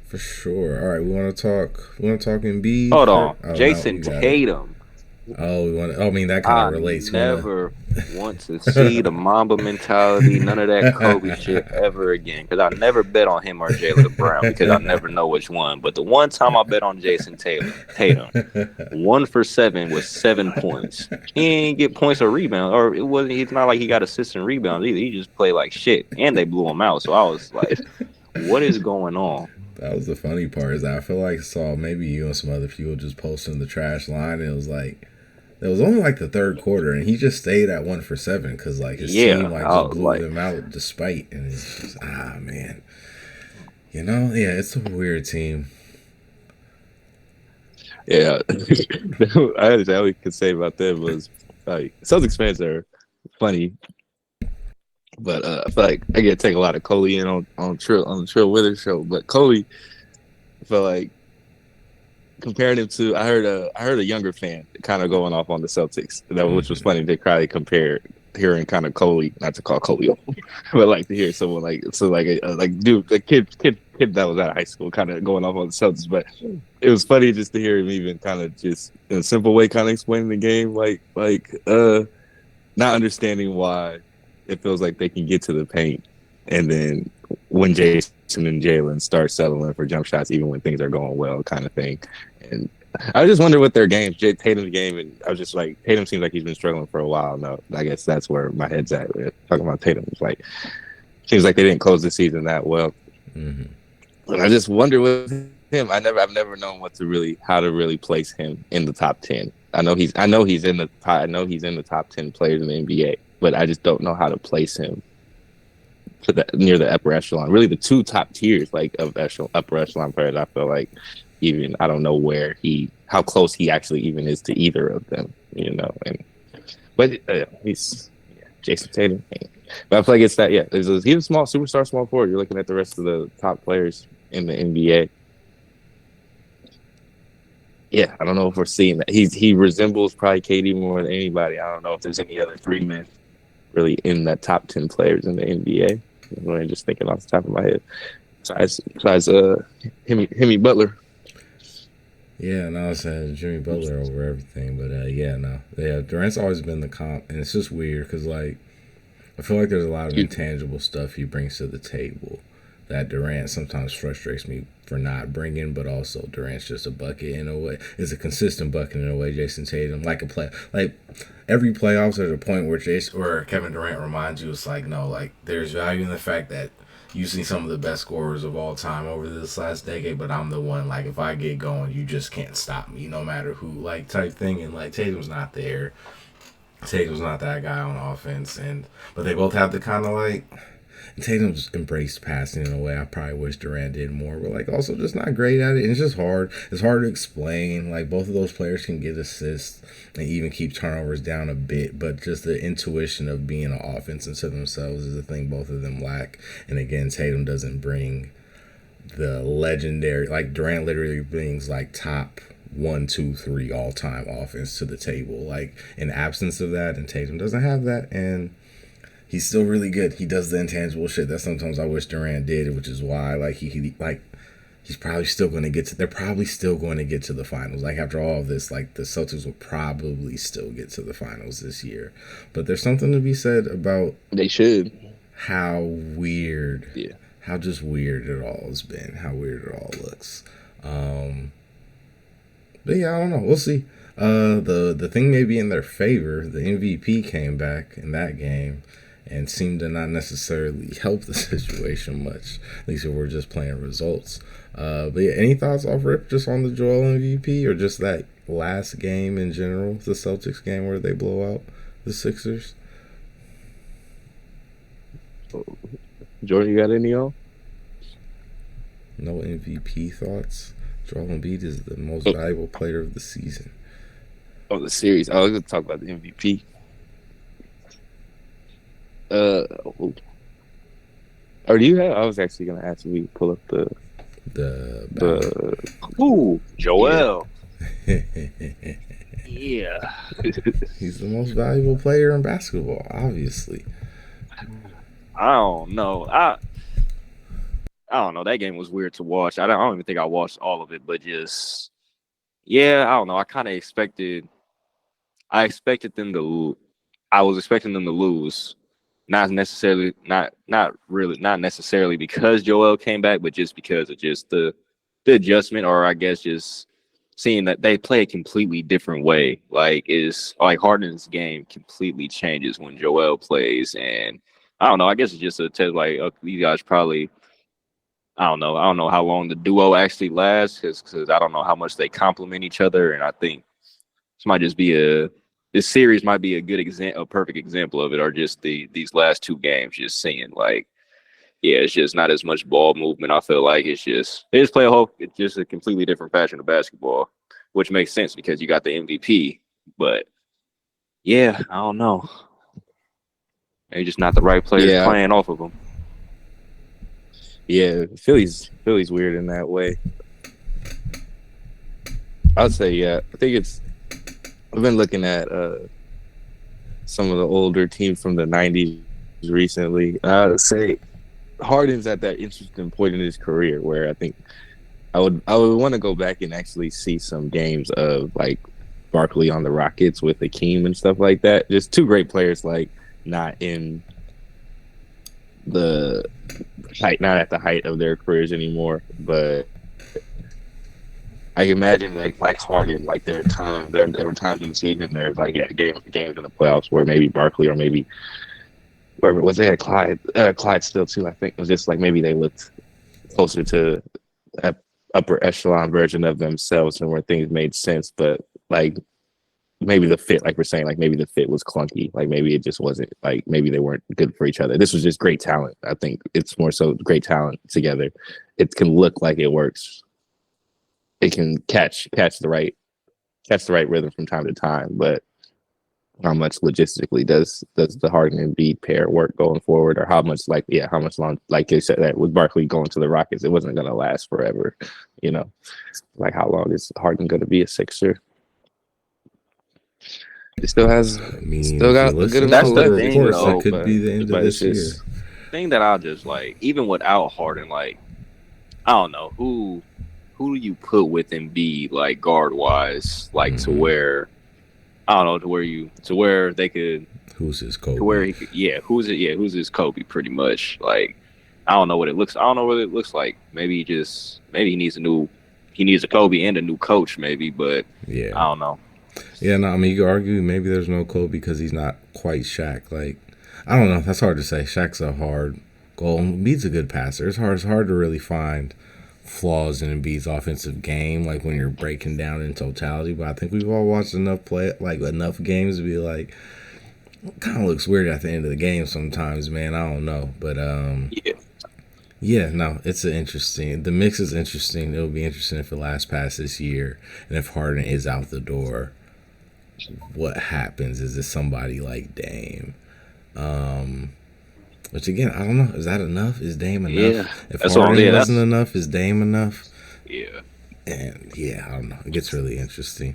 For sure. All right, we want to talk. We want to talk Embiid Hold for. on, Oh no, Jason you got it. Tatum. Oh, we want. I mean, that kind of I relates. We want never want to see the Mamba mentality, none of that Kobe shit ever again. Because I never bet on him or Jalen Brown because I never know which one. But the one time I bet on Tatum, to. 1 for 7 with 7 points. He ain't get points or rebounds, or it wasn't. It's not like he got assists and rebounds either. He just played like shit, and they blew him out. So I was like, "What is going on?" That was the funny part. Is I feel like I saw maybe you and some other people just posting the trash line. And it was like it was only like the third quarter, and he just stayed at 1 for 7 because like his team Yeah, like I just was blew like, them out despite. And it's just man, yeah, it's a weird team. Yeah, I all we could say about them was like Celtics fans are funny, but I feel like I get to take a lot of Coley in on the Trill Withers show. But Coley, I feel like comparing him to I heard a younger fan kind of going off on the Celtics, which was Mm-hmm. funny to kind of compare hearing kind of Coley, not to call Coley, but like to hear someone like dude, a kid that was out of high school kind of going off on the Celtics. But it was funny just to hear him even kind of just in a simple way kind of explaining the game, not understanding why it feels like they can get to the paint, and then when Jason and Jalen start settling for jump shots, even when things are going well, kind of thing. And I just wonder what their games, Tatum's game, and I was just like, Tatum seems like he's been struggling for a while. No, I guess that's where my head's at. Talking about Tatum, it's like seems like they didn't close the season that well, Mm-hmm. and I just wonder with him. I've never known how to really place him in the top 10. I know he's in the top 10 players in the NBA, but I just don't know how to place him to near the upper echelon. Really, the two top tiers like of upper echelon players. I feel like even I don't know how close he actually even is to either of them. But he's Jason Tatum. But I feel like it's that he's a small superstar, small forward. You're looking at the rest of the top players in the NBA. Yeah, I don't know if we're seeing that. He resembles probably KD more than anybody. I don't know if there's any other 3 men really in that top 10 players in the NBA. I'm just thinking off the top of my head. Besides Hemi Butler. Yeah, no, I said Jimmy Butler over everything, but yeah, no, yeah, Durant's always been the comp, and it's just weird because like I feel like there's a lot of intangible stuff he brings to the table that Durant sometimes frustrates me for not bringing, but also Durant's just a bucket in a way. It's a consistent bucket in a way. Jason Tatum, like every playoffs, there's a point where Kevin Durant reminds you, it's like no, like there's value in the fact that you see some of the best scorers of all time over this last decade, but I'm the one, like if I get going, you just can't stop me, no matter who, like type thing. And like Tatum's not there. Tatum's not that guy on offense, and but they both have the kind of like Tatum's embraced passing in a way I probably wish Durant did more, but like also just not great at it. And it's just hard. It's hard to explain. Like both of those players can get assists and even keep turnovers down a bit, but just the intuition of being an offense into themselves is a thing both of them lack. And again, Tatum doesn't bring the legendary, like Durant literally brings like top 1, 2, 3 all time offense to the table. Like in absence of that, and Tatum doesn't have that, and he's still really good. He does the intangible shit that sometimes I wish Durant did, which is why like he's probably still going to get to. They're probably still going to get to the finals. Like after all of this, like the Celtics will probably still get to the finals this year. But there's something to be said about They should. how weird, Yeah. how just weird it all has been, how weird it all looks. But yeah, I don't know. We'll see. The thing may be in their favor. The MVP came back in that game and seemed to not necessarily help the situation much. At least if we're just playing results. But yeah, any thoughts off rip just on the Joel MVP or just that last game in general, the Celtics game where they blow out the Sixers? Jordan, you got any on? No MVP thoughts. Joel Embiid is the most valuable player of the season. Oh, the series. I was going to talk about the MVP. Or do you have? I was actually going to ask if we pull up the. Ooh, Joel. Yeah. He's the most valuable player in basketball, obviously. I don't know. I don't know. That game was weird to watch. I don't even think I watched all of it, but just yeah, I don't know. I expected them to. I was expecting them to lose, not necessarily because Joel came back, but just because of just the adjustment, or I guess just seeing that they play a completely different way. Like is like Harden's game completely changes when Joel plays, and I don't know. I guess it's just a test. Like these guys probably. I don't know. I don't know how long the duo actually lasts because I don't know how much they complement each other, and I think this might just be this series might be a good example, a perfect example of it, or just these last two games, just seeing like, yeah, it's just not as much ball movement. I feel like they just play it's just a completely different fashion of basketball, which makes sense because you got the MVP. But yeah, I don't know. They're just not the right players Yeah, playing off of them. yeah. Philly's weird in that way. I'd say yeah. I think it's. I've been looking at some of the older teams from the '90s recently. I'd say Harden's at that interesting point in his career where I think I would want to go back and actually see some games of like Barkley on the Rockets with Hakeem and stuff like that. Just two great players, like not in the not at the height of their careers anymore. But I imagine like Harden, like there were times in the season there's like games in the playoffs where maybe Barkley or maybe whoever was there, Clyde still too. I think it was just like maybe they looked closer to a upper echelon version of themselves and where things made sense. But like maybe the fit, like we're saying, like maybe the fit was clunky. Like maybe it just wasn't like maybe they weren't good for each other. This was just great talent. I think it's more so great talent together. It can look like it works. It can catch the right rhythm from time to time, but how much logistically does the Harden and Embiid pair work going forward, or how much long, like you said that with Barkley going to the Rockets, it wasn't going to last forever, you know, like how long is Harden going to be a Sixer? It still has I mean, still if you got a good listen amount That's to the the left in thing, him reports, that though. though, could be the end of but it's this year. just Thing that I just like, even without Harden, like I don't know who do you put with Embiid, like guard wise, like to Hmm. where I don't know to where they could Who's his to where Kobe? he could who's his Kobe pretty much like I don't know what it looks I don't know what it looks like. Maybe he needs a Kobe and a new coach maybe, but Yeah. I don't know. Yeah, no, I mean, you could argue maybe there's no Kobe because he's not quite Shaq. Like, I don't know. That's hard to say. Shaq's a hard goal. Embiid's a good passer. It's hard to really find flaws in Embiid's offensive game, like when you're breaking down in totality. But I think we've all watched enough games to be like, kind of looks weird at the end of the game sometimes, man. I don't know. But Yeah. yeah, no, the mix is interesting. It'll be interesting if it lasts past this year and if Harden is out the door, what happens? Is it somebody like Dame? Um, which again, I don't know. Is that enough? Is Dame Yeah. enough? If That's all Harden yeah, wasn't that's enough, is Dame enough? yeah. And yeah, I don't know. It gets really interesting.